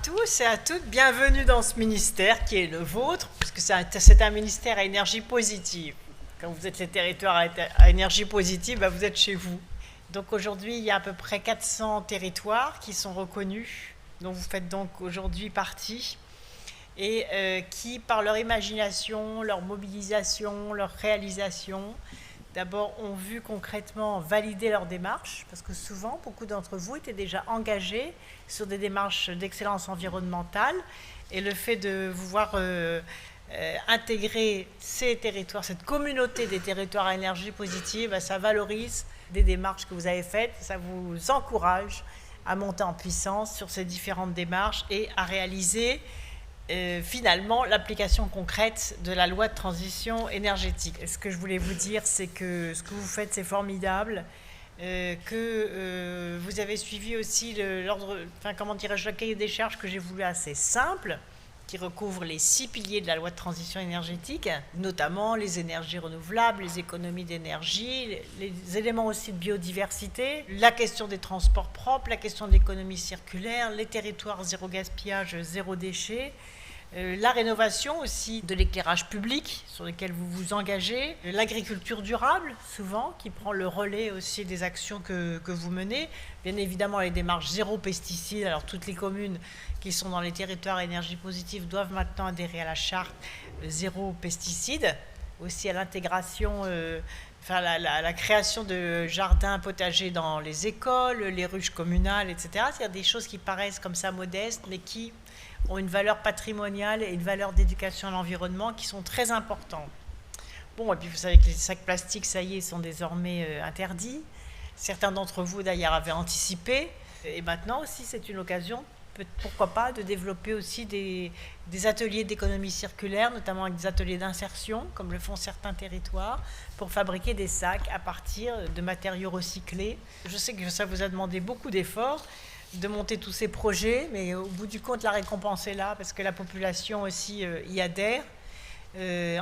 tous et à toutes, bienvenue dans ce ministère qui est le vôtre, puisque c'est un ministère à énergie positive. Quand vous êtes les territoires à énergie positive, vous êtes chez vous. Donc aujourd'hui, il y a à peu près 400 territoires qui sont reconnus, dont vous faites donc aujourd'hui partie, et qui, par leur imagination, leur mobilisation, leur réalisation, d'abord ont vu concrètement valider leur démarche, parce que souvent, beaucoup d'entre vous étaient déjà engagés sur des démarches d'excellence environnementale, et le fait de vous voir intégrer ces territoires, cette communauté des territoires à énergie positive, ça valorise des démarches que vous avez faites, ça vous encourage à monter en puissance sur ces différentes démarches et à réaliser finalement l'application concrète de la loi de transition énergétique. Ce que je voulais vous dire, c'est que ce que vous faites, c'est formidable, que vous avez suivi aussi le cahier des charges que j'ai voulu assez simple, qui recouvre les 6 piliers de la loi de transition énergétique, notamment les énergies renouvelables, les économies d'énergie, les éléments aussi de biodiversité, la question des transports propres, la question de l'économie circulaire, les territoires zéro gaspillage, zéro déchet, la rénovation aussi de l'éclairage public sur lequel vous vous engagez, l'agriculture durable souvent qui prend le relais aussi des actions que vous menez, bien évidemment les démarches zéro pesticides. Alors toutes les communes qui sont dans les territoires à énergie positive doivent maintenant adhérer à la charte zéro pesticide, aussi à l'intégration, la création de jardins potagers dans les écoles, les ruches communales, etc. C'est-à-dire des choses qui paraissent comme ça modestes, mais qui ont une valeur patrimoniale et une valeur d'éducation à l'environnement qui sont très importantes. Bon, et puis vous savez que les sacs plastiques, ça y est, sont désormais interdits. Certains d'entre vous, d'ailleurs, avaient anticipé. Et maintenant aussi, c'est une occasion, pourquoi pas, de développer aussi des ateliers d'économie circulaire, notamment avec des ateliers d'insertion, comme le font certains territoires, pour fabriquer des sacs à partir de matériaux recyclés. Je sais que ça vous a demandé beaucoup d'efforts de monter tous ces projets, mais au bout du compte, la récompense est là, parce que la population aussi y adhère.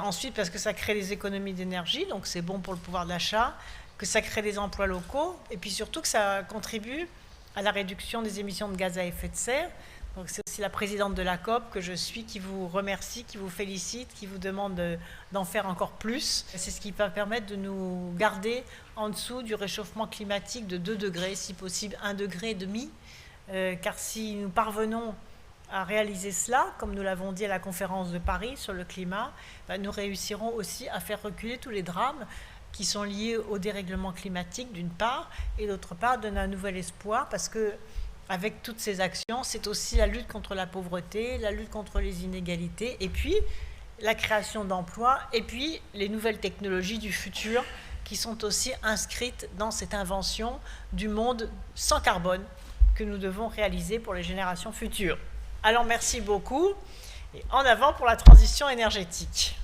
Ensuite, parce que ça crée des économies d'énergie, donc c'est bon pour le pouvoir d'achat, que ça crée des emplois locaux, et puis surtout que ça contribue à la réduction des émissions de gaz à effet de serre. Donc c'est aussi la présidente de la COP que je suis qui vous remercie, qui vous félicite, qui vous demande d'en faire encore plus. C'est ce qui va permettre de nous garder en dessous du réchauffement climatique de 2 degrés, si possible 1,5 degré. Car si nous parvenons à réaliser cela, comme nous l'avons dit à la conférence de Paris sur le climat, nous réussirons aussi à faire reculer tous les drames qui sont liés au dérèglement climatique d'une part, et d'autre part donner un nouvel espoir, parce que avec toutes ces actions, c'est aussi la lutte contre la pauvreté, la lutte contre les inégalités, et puis la création d'emplois, et puis les nouvelles technologies du futur qui sont aussi inscrites dans cette invention du monde sans carbone que nous devons réaliser pour les générations futures. Alors merci beaucoup, et en avant pour la transition énergétique.